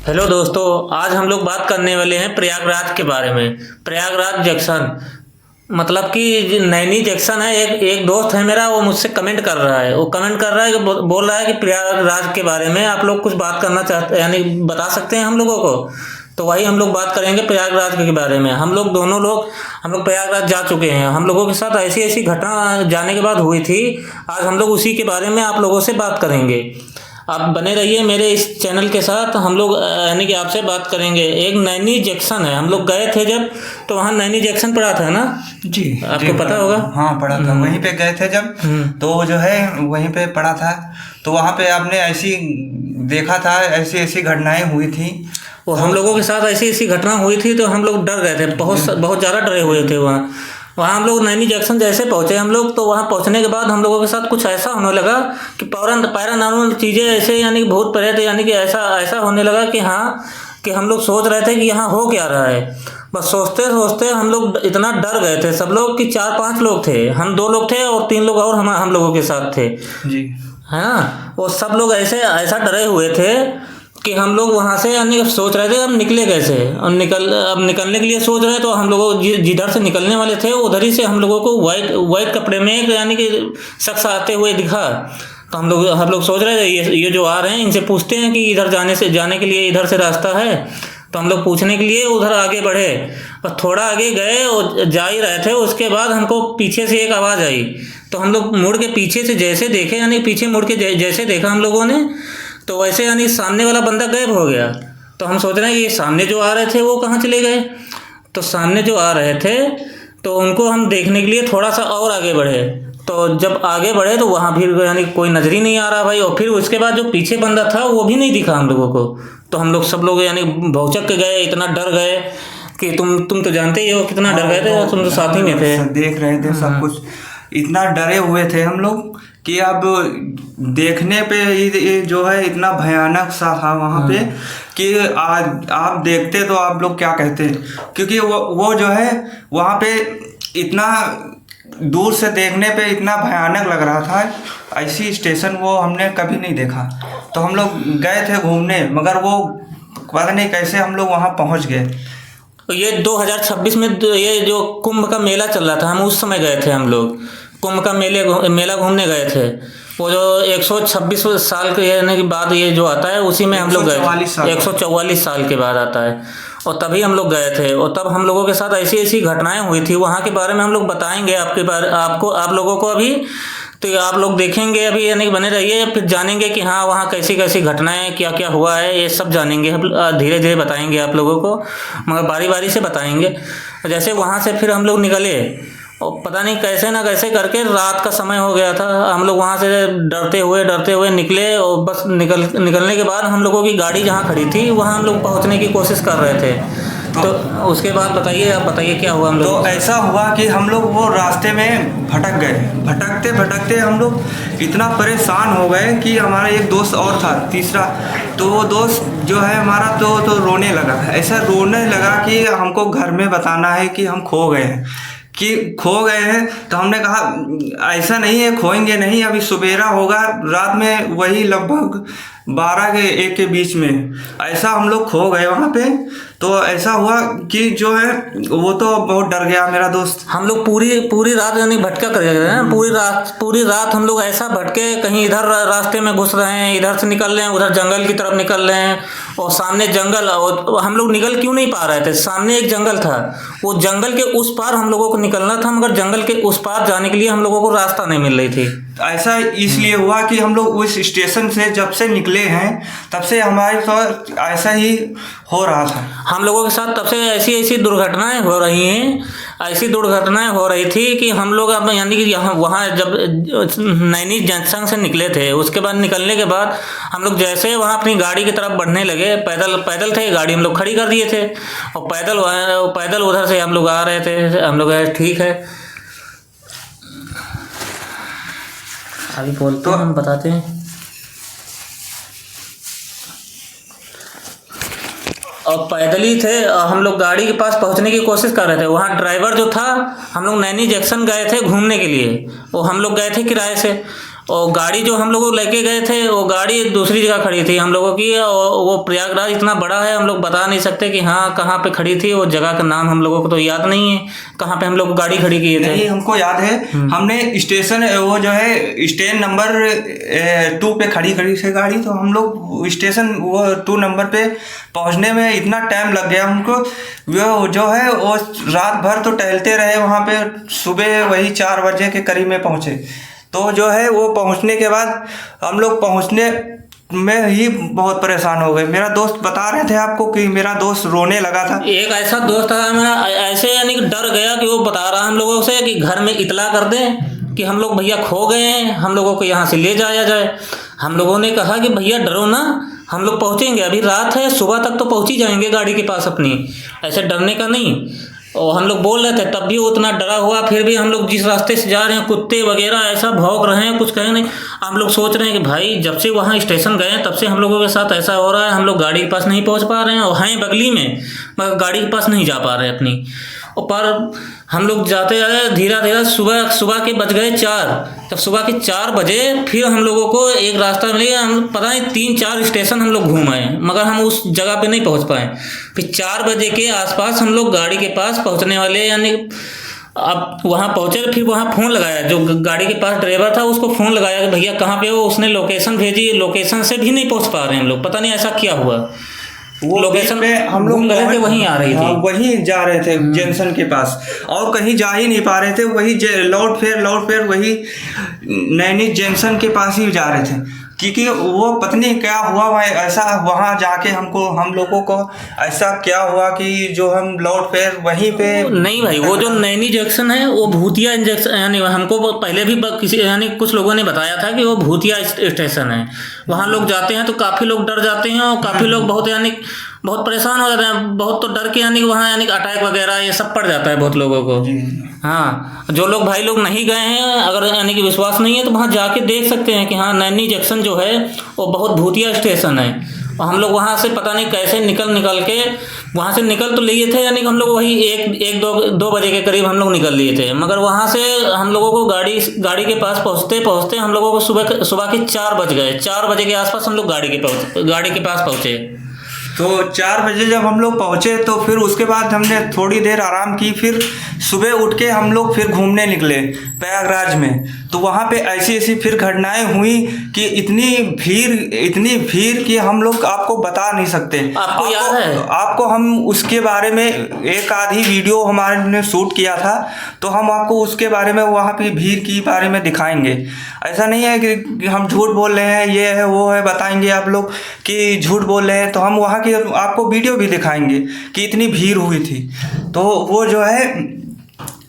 Hello दोस्तों, आज हम लोग बात करने वाले हैं प्रयागराज के बारे में। प्रयागराज जंक्शन मतलब कि नैनी जंक्शन है। एक एक दोस्त है मेरा, वो मुझसे कमेंट कर रहा है। वो कमेंट कर रहा है कि बोल रहा है कि प्रयागराज के बारे में आप लोग कुछ बात करना चाहते, यानी बता सकते हैं हम लोगों को। तो वही हम लोग बात करेंगे प्रयागराज के बारे में। हम लोग प्रयागराज जा चुके हैं। हम लोगों के साथ ऐसी ऐसी घटना जाने के बाद हुई थी। आज हम लोग उसी के बारे में आप लोगों से बात करेंगे। आप बने रहिए मेरे इस चैनल के साथ। हम लोग यानी कि आपसे बात करेंगे। एक नैनी जंक्शन है, हम लोग गए थे जब, तो वहाँ नैनी जंक्शन पड़ा था ना जी। आपको पता होगा। हाँ, पड़ा था। वहीं पे गए थे जब, तो जो है वहीं पे पड़ा था। तो वहाँ पे आपने ऐसी देखा था, ऐसी ऐसी घटनाएं हुई थी। वो हम लोगों के साथ ऐसी ऐसी घटना हुई थी, तो हम लोग डर गए थे, बहुत ज़्यादा डरे हुए थे। वहाँ वहाँ हम लोग नैनी जंक्शन जैसे पहुँचे हम लोग, तो वहाँ पहुँचने के बाद हम लोगों के साथ कुछ ऐसा होने लगा कि पैरानॉर्मल चीज़ें ऐसे, यानी कि भूत प्रेत, यानी कि ऐसा ऐसा होने लगा कि हाँ, कि हम लोग सोच रहे थे कि यहाँ हो क्या रहा है। बस सोचते सोचते हम लोग इतना डर गए थे सब लोग कि 4-5 लोग थे। हम 2 लोग थे और 3 लोग और हम लोगों के साथ थे जी। है ना। वो सब लोग ऐसे ऐसा डरे हुए थे कि हम लोग वहाँ से यानी सोच रहे थे अब निकले कैसे। और अब निकलने के लिए सोच रहे, तो हम लोगों जिधर से निकलने वाले थे उधर ही से हम लोगों को वाइट कपड़े में एक यानी कि शख्स आते हुए दिखा। तो हम लोग सोच रहे थे ये जो आ रहे हैं, इनसे पूछते हैं कि इधर जाने के लिए इधर से रास्ता है। तो हम लोग पूछने के लिए उधर आगे बढ़े और थोड़ा आगे गए और जा ही रहे थे, उसके बाद हमको पीछे से एक आवाज़ आई। तो हम लोग मुड़ के पीछे से जैसे देखे, यानी पीछे मुड़ के जैसे देखा हम लोगों ने, तो वैसे यानी सामने वाला बंदा गायब हो गया। तो हम सोच रहे हैं कि ये सामने जो आ रहे थे वो कहाँ चले गए। तो सामने जो आ रहे थे, तो उनको हम देखने के लिए थोड़ा सा और आगे बढ़े। तो जब आगे बढ़े तो वहाँ फिर यानी कोई नज़र ही नहीं आ रहा भाई। और फिर उसके बाद जो पीछे बंदा था वो भी नहीं दिखा हम लोगों को। तो हम लोग सब लोग यानी भौचक के गए, इतना डर गए कि तुम तो जानते ही हो कितना डर गए थे, तुम तो साथ ही में थे, देख रहे थे सब कुछ। इतना डरे हुए थे हम लोग कि अब देखने पे ये जो है इतना भयानक सा था वहाँ पे कि आज आप देखते तो आप लोग क्या कहते। क्योंकि वो जो है वहाँ पे इतना दूर से देखने पे इतना भयानक लग रहा था। ऐसी स्टेशन वो हमने कभी नहीं देखा। तो हम लोग गए थे घूमने, मगर वो पता नहीं कैसे हम लोग वहाँ पहुँच गए। तो ये 2026 में ये जो कुंभ का मेला चल रहा था, हम उस समय गए थे। हम लोग कुंभ का मेला घूमने गए थे। वो जो 126 साल के बाद ये जो आता है, उसी में हम लोग गए थे। 144 साल के बाद आता है, और तभी हम लोग गए थे। और तब हम लोगों के साथ ऐसी ऐसी घटनाएं हुई थी। वहाँ के बारे में हम लोग बताएंगे आप लोगों को अभी। तो आप लोग देखेंगे अभी, यानी बने रहिए, फिर जानेंगे कि हाँ वहाँ कैसी कैसी घटनाएं, क्या क्या हुआ है, ये सब जानेंगे। हम धीरे धीरे बताएंगे आप लोगों को, मगर बारी बारी से बताएंगे। जैसे वहाँ से फिर हम लोग निकले, और पता नहीं कैसे ना कैसे करके रात का समय हो गया था। हम लोग वहाँ से डरते हुए निकले, और बस निकलने के बाद हम लोगों की गाड़ी जहाँ खड़ी थी वहाँ हम लोग पहुँचने की कोशिश कर रहे थे। तो उसके बाद आप बताइए क्या हुआ हम लोग। तो ऐसा हुआ कि हम लोग वो रास्ते में भटक गए। भटकते भटकते हम लोग इतना परेशान हो गए कि हमारा एक दोस्त और था, तीसरा। तो वो दोस्त जो है हमारा तो रोने लगा। ऐसा रोने लगा कि हमको घर में बताना है कि हम खो गए हैं। तो हमने कहा ऐसा नहीं है, खोएंगे नहीं, अभी सुबेरा होगा। रात में वही लगभग 12 के 1 के बीच में ऐसा हम लोग खो गए वहाँ पे। तो ऐसा हुआ कि जो है वो तो बहुत डर गया मेरा दोस्त। हम लोग पूरी रात यानी भटका कर गए हैं। पूरी रात हम लोग ऐसा भटके, कहीं इधर रास्ते में घुस रहे हैं, इधर से निकल रहे हैं, उधर जंगल की तरफ निकल रहे हैं, और सामने जंगल। और हम लोग निकल क्यों नहीं पा रहे थे, सामने एक जंगल था, वो जंगल के उस पार हम लोगों को निकलना था, मगर जंगल के उस पार जाने के लिए हम लोगों को रास्ता नहीं मिल रही थी। ऐसा इसलिए हुआ कि हम लोग उस स्टेशन से जब से निकले हैं तब से हमारे साथ ऐसा ही हो रहा था। हम लोगों के साथ तब से ऐसी ऐसी दुर्घटनाएं हो रही हैं। ऐसी दुर्घटनाएं हो रही थी कि हम लोग अब यानी कि वहाँ जब नैनी जंक्शन से निकले थे, उसके बाद निकलने के बाद हम लोग जैसे वहाँ अपनी गाड़ी की तरफ बढ़ने लगे, पैदल थे, गाड़ी हम लोग खड़ी कर दिए थे, और पैदल उधर से हम लोग आ रहे थे। हम लोग ठीक है, अभी बोलते हैं, हम बताते हैं। और पैदल ही थे, हम लोग गाड़ी के पास पहुंचने की कोशिश कर रहे थे। वहाँ ड्राइवर जो था, हम लोग नैनी जंक्शन गए थे घूमने के लिए, वो हम लोग गए थे किराए से। और गाड़ी जो हम लोग लेके गए थे वो गाड़ी दूसरी जगह खड़ी थी हम लोगों की, और वो प्रयागराज इतना बड़ा है हम लोग बता नहीं सकते कि हाँ कहाँ पे खड़ी थी। वो जगह का नाम हम लोगों को तो याद नहीं है कहाँ पे हम लोग गाड़ी खड़ी किए थे। नहीं, हमको याद है हमने स्टेशन वो जो है स्टैंड नंबर 2 पे खड़ी थी गाड़ी, तो हम लोग स्टेशन वो 2 नंबर पे पहुंचने में इतना टाइम लग गया हमको। वो जो है वो रात भर तो टहलते रहे वहाँ पे, सुबह वही 4 बजे के करीब में पहुँचे। तो जो है वो पहुँचने के बाद हम लोग पहुँचने में ही बहुत परेशान हो गए। मेरा दोस्त बता रहे थे आपको कि मेरा दोस्त रोने लगा था। एक ऐसा दोस्त था मेरा, ऐसे यानी कि डर गया कि वो बता रहा हम लोगों से कि घर में इतला कर दें कि हम लोग भैया खो गए हैं, हम लोगों को यहाँ से ले जाया जाए। हम लोगों ने कहा कि भैया डरो ना, हम लोग पहुँचेंगे, अभी रात है, सुबह तक तो पहुँच ही जाएंगे गाड़ी के पास अपनी, ऐसे डरने का नहीं। और हम लोग बोल रहे थे, तब भी वो उतना डरा हुआ, फिर भी हम लोग जिस रास्ते से जा रहे हैं कुत्ते वगैरह ऐसा भौंक रहे हैं, कुछ कहे नहीं। हम लोग सोच रहे हैं कि भाई जब से वहाँ स्टेशन गए हैं तब से हम लोगों के साथ ऐसा हो रहा है, हम लोग गाड़ी के पास नहीं पहुँच पा रहे हैं, और हैं बगली में मगर गाड़ी के पास नहीं जा पा रहे अपनी। और पर हम लोग जाते जाते धीरे धीरे सुबह के बज गए 4। जब सुबह के 4 बजे फिर हम लोगों को एक रास्ता मिल गया। हम पता नहीं 3-4 स्टेशन हम लोग घूम आए मगर हम उस जगह पे नहीं पहुंच पाए। फिर 4 बजे के आसपास हम लोग गाड़ी के पास पहुंचने वाले, यानी अब वहाँ पहुंचे। फिर वहाँ फ़ोन लगाया, जो गाड़ी के पास ड्राइवर था उसको फ़ोन लगाया कि भैया कहाँ पे हो। उसने लोकेशन भेजी, लोकेशन से भी नहीं पहुँच पा रहे हैं हम लोग, पता नहीं ऐसा क्या हुआ। वो लोकेशन में हम लोग गए थे, वहीं आ रही थी। हाँ, वहीं जा रहे थे जंक्शन के पास, और कहीं जा ही नहीं पा रहे थे। वही लौट फेर वही नैनी जंक्शन के पास ही जा रहे थे, क्योंकि वो पता नहीं क्या हुआ ऐसा वहाँ जाके हम लोगों को ऐसा क्या हुआ कि जो हम लौट फेर वहीं पे। नहीं भाई, वो जो नैनी जंक्शन है वो भूतिया जंक्शन, यानी हमको पहले भी किसी यानी कुछ लोगों ने बताया था कि वो भूतिया स्टेशन है। वहाँ लोग जाते हैं तो काफ़ी लोग डर जाते हैं, और काफ़ी लोग बहुत परेशान हो जाते हैं, बहुत तो डर के यानी वहाँ यानी अटैक वगैरह ये सब पड़ जाता है बहुत लोगों को। हाँ, जो लोग भाई लोग नहीं गए हैं, अगर यानी कि विश्वास नहीं है तो वहाँ जाके देख सकते हैं कि हाँ नैनी जंक्शन जो है वो बहुत भूतिया स्टेशन है। और हम लोग वहाँ से पता नहीं कैसे निकल के वहाँ से निकल तो लिए थे, यानी कि हम लोग वही 2 बजे के करीब हम लोग निकल लिए थे, मगर वहाँ से हम लोगों को गाड़ी के पास पहुँचते हम लोगों को सुबह के 4 बज गए। 4 बजे के आसपास हम लोग गाड़ी के पास पहुँचे। तो 4 बजे जब हम लोग पहुँचे तो फिर उसके बाद हमने थोड़ी देर आराम की, फिर सुबह उठ के हम लोग फिर घूमने निकले प्रयागराज में। तो वहाँ पे ऐसी फिर घटनाएं हुई कि इतनी भीड़ कि हम लोग आपको बता नहीं सकते। आपको याद है? आपको हम उसके बारे में एक आधी वीडियो हमारे ने शूट किया था, तो हम आपको उसके बारे में वहाँ की भीड़ की बारे में दिखाएंगे। ऐसा नहीं है कि हम झूठ बोल रहे हैं, ये है वो है, बताएंगे आप लोग कि झूठ बोल रहे हैं, तो हम वहाँ की आपको वीडियो भी दिखाएंगे कि इतनी भीड़ हुई थी। तो वो जो है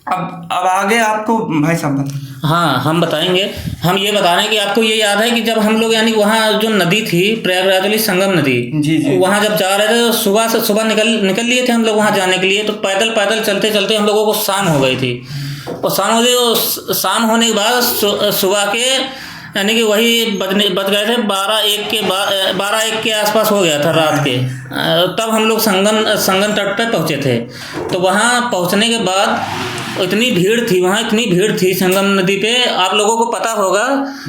अब आगे आपको भाई साहब हाँ हम बताएंगे। हम ये बता रहे हैं कि आपको ये याद है कि जब हम लोग यानी वहाँ जो नदी थी प्रयागराज वाली संगम नदी, जी वहाँ जब जा रहे थे तो सुबह निकल लिए थे हम लोग वहाँ जाने के लिए। तो पैदल चलते हम लोगों को शाम हो गई थी, और शाम हो गई। और शाम होने के बाद सुबह के यानी कि वही बज गए थे 12-1 के आसपास हो गया था रात के। तब हम लोग संगम तट पे पहुँचे थे। तो वहाँ पहुँचने के बाद इतनी भीड़ थी संगम नदी पे। आप लोगों को पता होगा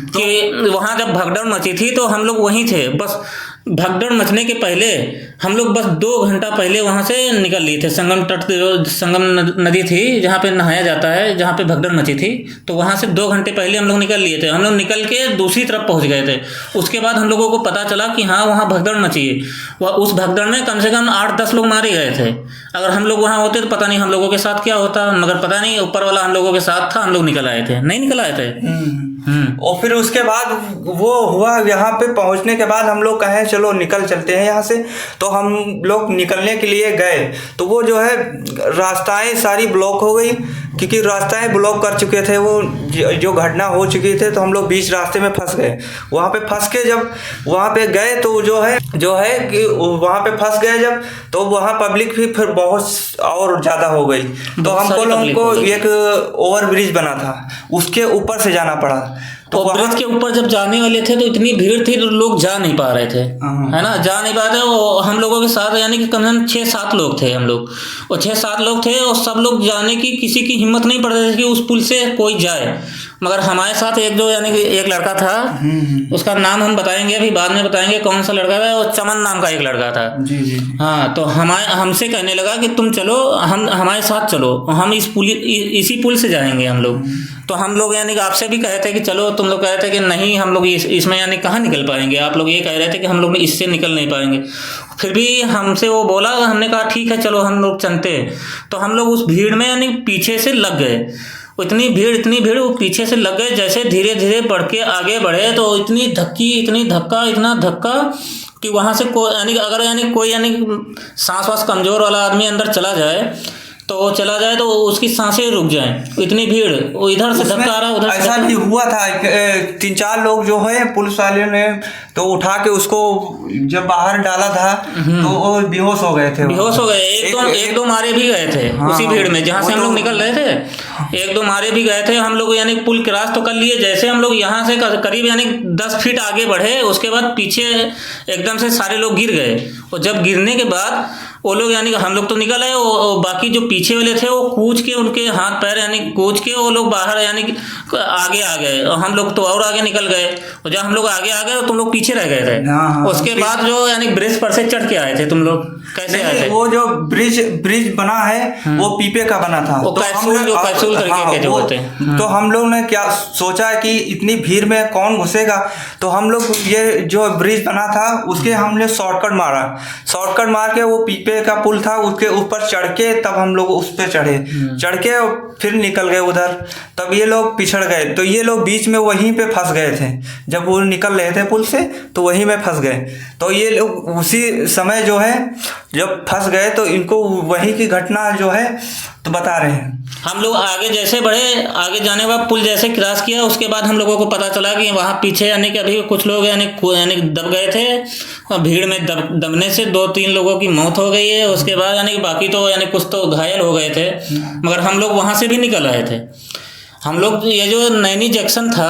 कि वहाँ जब भगदड़ मची थी तो हम लोग वहीं थे। बस भगदड़ मचने के पहले हम लोग बस 2 घंटा पहले वहाँ से निकल लिए थे। संगम नदी थी जहाँ पे नहाया जाता है, जहाँ पे भगदड़ मची थी, तो वहाँ से 2 घंटे पहले हम लोग निकल लिए थे। हम लोग निकल के दूसरी तरफ पहुँच गए थे। उसके बाद हम लोगों को पता चला कि हाँ वहाँ भगदड़ मची है। उस भगदड़ में कम से कम 8-10 लोग मारे गए थे। अगर हम लोग वहाँ होते तो पता नहीं हम लोगों के साथ क्या होता, मगर पता नहीं ऊपर वाला हम लोगों के साथ था, हम लोग निकल आए थे। नहीं निकल आए थे। और फिर उसके बाद वो हुआ, यहाँ पे पहुँचने के बाद हम लोग कहे चलो निकल चलते हैं यहाँ से। तो हम लोग निकलने के लिए गए तो वो जो है रास्ताएं सारी ब्लॉक हो गई, क्योंकि रास्ताएं ब्लॉक कर चुके थे। वो जो घटना हो चुकी थे, तो हम लोग बीच रास्ते में फंस गए। वहाँ पे फंस के जब वहाँ पे गए तो जो है कि वहाँ पे फंस गए जब, तो वहाँ पब्लिक भी फिर बहुत और ज़्यादा हो गई। तो हमको लोगों को एक ओवर ब्रिज बना था, उसके ऊपर से जाना पड़ा। तो ब्रिज के ऊपर जब जाने वाले थे तो इतनी भीड़ थी तो लोग जा नहीं पा रहे थे, है ना, जा नहीं पा रहे थे। हम लोगों के साथ यानी कि कम से कम 6-7 लोग थे हम लोग, और 6-7 लोग थे, और सब लोग जाने की किसी की हिम्मत नहीं पड़ रही थी कि उस पुल से कोई जाए। मगर हमारे साथ एक जो यानी कि एक लड़का था, उसका नाम हम बताएंगे अभी, बाद में बताएंगे कौन सा लड़का था। वो चमन नाम का एक लड़का था। जी जी। हाँ, तो हमसे कहने लगा कि तुम चलो, हम हमारे साथ चलो, हम इसी पुल से जाएंगे हम लोग। तो हम लोग यानी कि आपसे भी कहे थे कि चलो, तुम लोग कह रहे थे कि नहीं हम लोग इसमें यानी कहाँ निकल पाएंगे, आप लोग ये कह रहे थे कि हम लोग इससे निकल नहीं पाएंगे। फिर भी हमसे वो बोला, हमने कहा ठीक है चलो हम लोग चलते हैं। तो हम लोग उस भीड़ में यानी पीछे से लग गए। इतनी भीड़ वो पीछे से लग गए। जैसे धीरे धीरे बढ़ के आगे बढ़े तो इतनी इतना धक्का कि वहाँ से कोई सांस वास कमजोर वाला आदमी अंदर चला जाए तो उसकी सांसें रुक जाएं। इतनी भीड़, वो इधर से धक्का आ रहा, उधर से ऐसा भी हुआ था। 3-4 लोग जो है पुलिस वाले ने तो उठा के उसको जब बाहर डाला था तो वो बेहोश हो गए थे। एक दो मारे भी गए थे। हाँ, उसी भीड़ में जहाँ से हम लोग निकल रहे थे, एक दो मारे भी गए थे। हम लोग यानी पुल क्रॉस तो कर लिए। जैसे हम लोग यहाँ से करीब यानी 10 फीट आगे बढ़े, उसके बाद पीछे एकदम से सारे लोग गिर गए। और जब गिरने के बाद वो लोग यानी हम लोग तो निकल आए, बाकी जो पीछे वाले थे वो कूच के, उनके हाथ पैर यानी कूच के वो लोग बाहर यानी आगे आ गए। और हम लोग तो और आगे निकल गए। और जब हम लोग आगे आ गए तो तुम लोग पीछे रह गए थे। हाँ, उसके बाद जो यानी ब्रिज पर से चढ़ के आए थे तुम लोग, कैसे आए थे? वो जो ब्रिज बना है वो पीपे का बना था। वो कैप्सूल करके जो होते हैं। तो हम लोग ने क्या सोचा कि इतनी भीड़ में कौन घुसेगा, तो हम लोग ये जो ब्रिज बना था उसके हमने शॉर्टकट मार के वो पीपे का पुल था उसके ऊपर चढ़ के तब हम लोग उस पर चढ़ के फिर निकल गए उधर। तब ये लोग पिछड़ गए, तो ये लोग बीच में वहीं पे फंस गए थे। जब वो निकल रहे थे पुल से तो वहीं में फंस गए। तो ये लोग उसी समय जो है जब फंस गए तो इनको वहीं की घटना जो है तो बता रहे हैं। हम लोग आगे जैसे बढ़े, आगे जाने के बाद पुल जैसे क्रॉस किया, उसके बाद हम लोगों को पता चला कि वहाँ पीछे यानी कि अभी कुछ लोग यानी दब गए थे। और भीड़ में दबने से 2-3 लोगों की मौत हो गई है। उसके बाद यानी कि बाकी तो यानी कुछ तो घायल हो गए थे। मगर हम लोग वहाँ से भी निकल आए थे। हम लोग ये जो नैनी जंक्शन था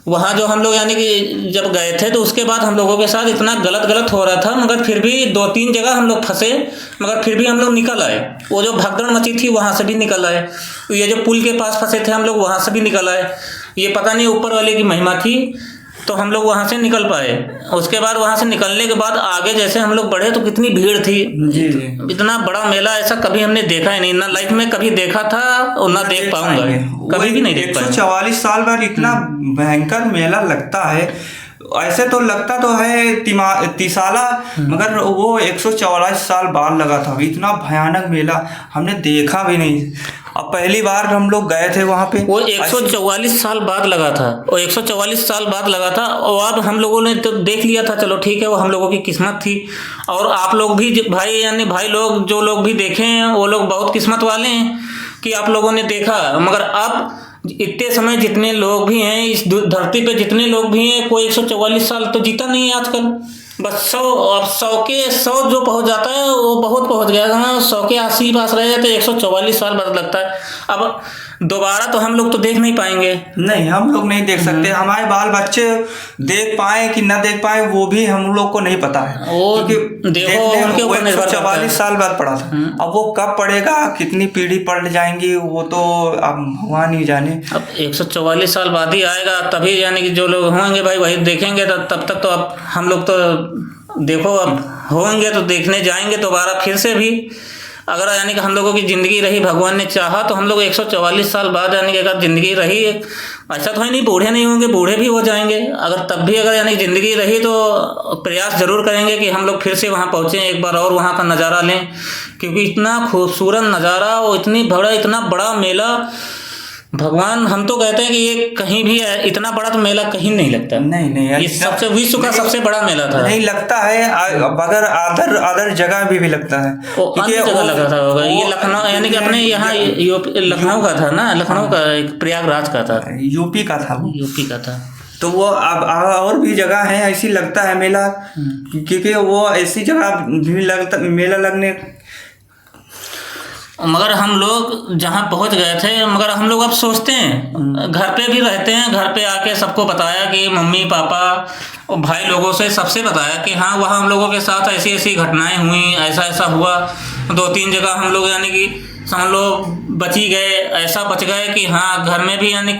वहाँ जो हम लोग यानी कि जब गए थे तो उसके बाद हम लोगों के साथ इतना गलत हो रहा था, मगर फिर भी 2-3 जगह हम लोग फंसे, मगर फिर भी हम लोग निकल आए। वो जो भगदड़ मची थी वहाँ से भी निकल आए। ये जो पुल के पास फंसे थे हम लोग वहाँ से भी निकल आए। ये पता नहीं ऊपर वाले की महिमा थी तो हम लोग वहाँ से निकल पाए। उसके बाद वहाँ से निकलने के बाद आगे जैसे हम लोग बढ़े तो कितनी भीड़ थी। जी। इतना बड़ा मेला ऐसा कभी हमने देखा ही नहीं, ना लाइफ में कभी देखा था और ना देख पाऊंगा, कभी भी नहीं देख पाए। 144 साल बाद इतना भयंकर मेला लगता है। ऐसे तो लगता तो है तिसाला, मगर वो 144 साल बाद लगा था। इतना भयानक मेला हमने देखा भी नहीं। अब पहली बार हम लोग गए थे वहाँ पे, वो 144 साल बाद लगा था। वो 144 साल बाद लगा था। और अब हम लोगों ने तो देख लिया था, चलो ठीक है, वो हम लोगों की किस्मत थी। और आप लोग भी भाई लोग जो लोग भी देखे हैं वो लोग बहुत किस्मत वाले हैं कि आप लोगों ने देखा। मगर अब इतने समय जितने लोग भी हैं इस धरती पे, जितने लोग भी हैं, कोई 144 साल तो जीता नहीं है आजकल। बस 100 जो पहुंच जाता है वो बहुत पहुंच गया था। 100 के 80 पास रह जाते, 144 साल बाद लगता है। अब दोबारा तो हम लोग तो देख नहीं पाएंगे। नहीं, हम लोग नहीं देख सकते। हमारे बाल बच्चे देख पाए कि ना देख पाए वो भी हम लोग को नहीं पता है। वो देखो उनके ऊपर निर्भर करता है। 144 साल बाद पड़ा था। अब वो कब पड़ेगा, कितनी पीढ़ी पड़ जाएंगी, वो तो अब भगवान ही जाने। अब 144 साल बाद ही आएगा, तभी यानी कि जो लोग होंगे भाई वही देखेंगे। तब तक तो अब हम लोग तो देखो अब होंगे तो देखने जाएंगे दोबारा फिर से भी। अगर यानी कि हम लोगों की ज़िंदगी रही, भगवान ने चाहा तो हम लोग 144 साल बाद यानी कि अगर ज़िंदगी रही, ऐसा तो है नहीं बूढ़े नहीं होंगे, बूढ़े भी हो जाएंगे। अगर तब भी अगर यानी ज़िंदगी रही तो प्रयास ज़रूर करेंगे कि हम लोग फिर से वहाँ पहुँचें, एक बार और वहाँ का नज़ारा लें। क्योंकि इतना खूबसूरत नज़ारा और इतना बड़ा मेला, भगवान, हम तो कहते हैं कि ये कहीं भी है, इतना बड़ा तो मेला कहीं नहीं लगता। नहीं, ये सबसे विश्व का सबसे बड़ा मेला था। नहीं लगता है, अगर अदर जगह भी लगता है। अन्य जगह लगा था होगा। ये लखनऊ यानी कि अपने यहाँ लखनऊ का था ना, लखनऊ का एक प्रयागराज का था, यूपी का था। तो वो अब और भी जगह है ऐसी लगता है मेला, क्योंकि वो ऐसी जगह भी लगता मेला लगने। मगर हम लोग जहाँ पहुँच गए थे, मगर हम लोग अब सोचते हैं, घर पे भी रहते हैं, घर पे आके सबको बताया कि मम्मी पापा और भाई लोगों से सबसे बताया कि हाँ वहाँ हम लोगों के साथ ऐसी ऐसी घटनाएं हुई, ऐसा ऐसा हुआ। 2-3 जगह हम लोग यानी कि समझ लो बची गए, ऐसा बच गए कि हाँ घर में भी यानी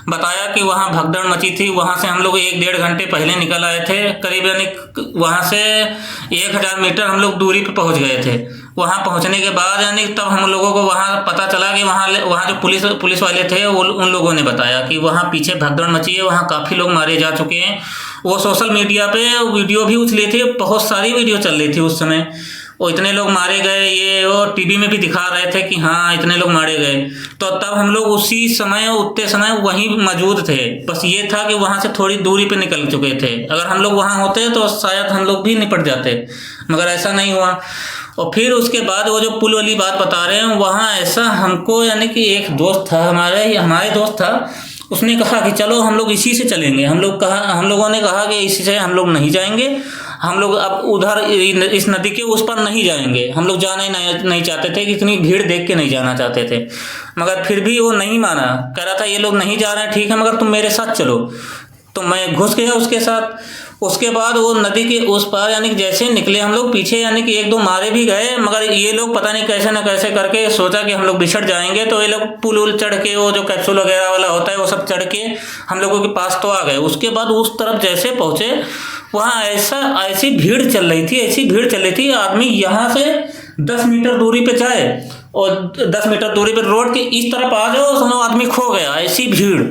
बताया कि वहाँ भगदड़ मची थी। वहाँ से हम लोग 1-1.5 घंटे पहले निकल आए थे, करीब यानी वहाँ से 1000 मीटर हम लोग दूरी पे पहुँच गए थे। वहाँ पहुँचने के बाद यानी तब हम लोगों को वहाँ पता चला कि वहाँ जो पुलिस वाले थे वो उन लोगों ने बताया कि वहाँ पीछे भगदड़ मची है, वहाँ काफ़ी लोग मारे जा चुके हैं। वो सोशल मीडिया पे वीडियो भी उछली थी, बहुत सारी वीडियो चल रही थी उस समय। वो इतने लोग मारे गए, ये वो टीवी में भी दिखा रहे थे कि हाँ इतने लोग मारे गए। तो तब हम लोग उसी समय उतने समय वहीं मौजूद थे, बस ये था कि वहाँ से थोड़ी दूरी पे निकल चुके थे। अगर हम लोग वहाँ होते तो शायद हम लोग भी निपट जाते, मगर ऐसा नहीं हुआ। और फिर उसके बाद वो जो पुल वाली बात बता रहे हैं, वहाँ ऐसा हमको यानी कि एक दोस्त था हमारे दोस्त था, उसने कहा कि चलो हम लोग इसी से चलेंगे। हम लोगों ने कहा कि इसी से हम लोग नहीं जाएंगे, हम लोग अब उधर इस नदी के उस पर नहीं जाएंगे। हम लोग जाना ही नहीं चाहते थे, कि इतनी भीड़ देख के नहीं जाना चाहते थे। मगर फिर भी वो नहीं माना, कह रहा था ये लोग नहीं जा रहे हैं, ठीक है मगर तुम मेरे साथ चलो। तो मैं घुस गया उसके साथ। उसके बाद वो नदी के उस पार यानी कि जैसे निकले हम लोग, पीछे यानी कि 1-2 मारे भी गए, मगर ये लोग पता नहीं कैसे ना कैसे करके सोचा कि हम लोग बिछड़ जाएंगे। तो ये लोग पुल चढ़ के, वो जो कैप्सूल वगैरह वाला होता है वो सब चढ़ के हम लोगों के पास तो आ गए। उसके बाद उस तरफ जैसे पहुँचे, वहाँ ऐसी भीड़ चल रही थी, आदमी यहाँ से 10 मीटर दूरी पे जाए और 10 मीटर दूरी पे रोड के इस तरफ आ जाओ, समझो आदमी खो गया। ऐसी भीड़,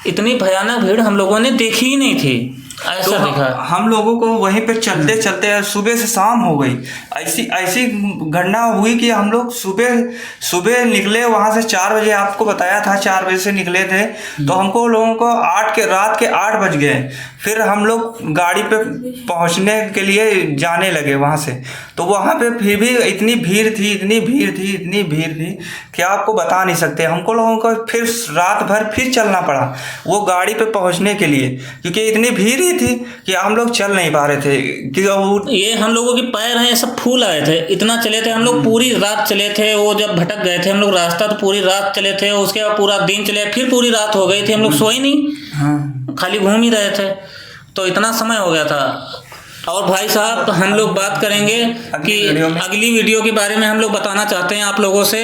इतनी भयानक भीड़ हम लोगों ने देखी ही नहीं थी। ऐसा तो देखा हम लोगों को वहीं पे चलते चलते सुबह से शाम हो गई। ऐसी घटना हुई कि हम लोग सुबह निकले वहाँ से 4 बजे, आपको बताया था 4 बजे से निकले थे। तो हमको लोगों को रात के 8 बज गए। फिर हम लोग गाड़ी पे पहुँचने के लिए जाने लगे वहाँ से। तो वहाँ पे फिर भी इतनी भीड़ थी कि आपको बता नहीं सकते। हमको लोगों को फिर रात भर फिर चलना पड़ा वो गाड़ी पे पहुँचने के लिए, क्योंकि इतनी भीड़ थी कि हम लोग चल नहीं पा रहे थे। कि ये हम लोगों के पैर हैं सब फूल आए थे, इतना चले थे हम लोग, पूरी रात चले थे। वो जब भटक गए थे हम लोग रास्ता, तो पूरी रात चले थे। उसके बाद पूरा दिन चले, फिर पूरी रात हो गई थी, हम लोग सोए नहीं, हाँ, खाली घूम ही रहे थे। तो इतना समय हो गया था। और भाई साहब हम लोग बात करेंगे कि अगली वीडियो के बारे में हम लोग बताना चाहते हैं आप लोगों से,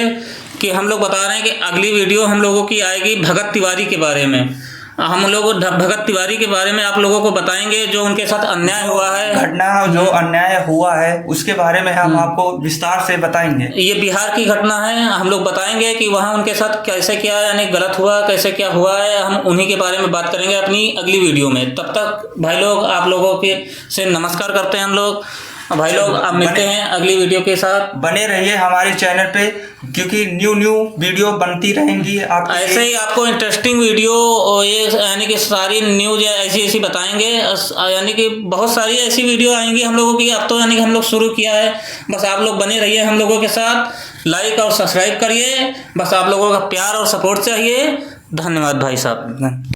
कि हम लोग बता रहे हैं कि अगली वीडियो हम लोगों की आएगी भगत तिवारी के बारे में। हम लोग भगत तिवारी के बारे में आप लोगों को बताएंगे, जो उनके साथ अन्याय हुआ है, घटना जो अन्याय हुआ है उसके बारे में हम आपको विस्तार से बताएंगे। ये बिहार की घटना है, हम लोग बताएंगे कि वहाँ उनके साथ कैसे क्या यानी गलत हुआ, कैसे क्या हुआ है। हम उन्हीं के बारे में बात करेंगे अपनी अगली वीडियो में। तब तक भाई लोग आप लोगों के से नमस्कार करते हैं हम लोग। भाई लोग अब मिलते हैं अगली वीडियो के साथ। बने रहिए हमारे चैनल पे, क्योंकि न्यू वीडियो बनती रहेंगी। आप ऐसे ही आपको इंटरेस्टिंग वीडियो और ये यानी कि सारी न्यूज़ ऐसी बताएंगे, यानी कि बहुत सारी ऐसी वीडियो आएंगी हम लोगों की। अब तो यानी कि हम लोग शुरू किया है, बस आप लोग बने रहिए हम लोगों के साथ। लाइक और सब्सक्राइब करिए, बस आप लोगों का प्यार और सपोर्ट चाहिए। धन्यवाद भाई साहब।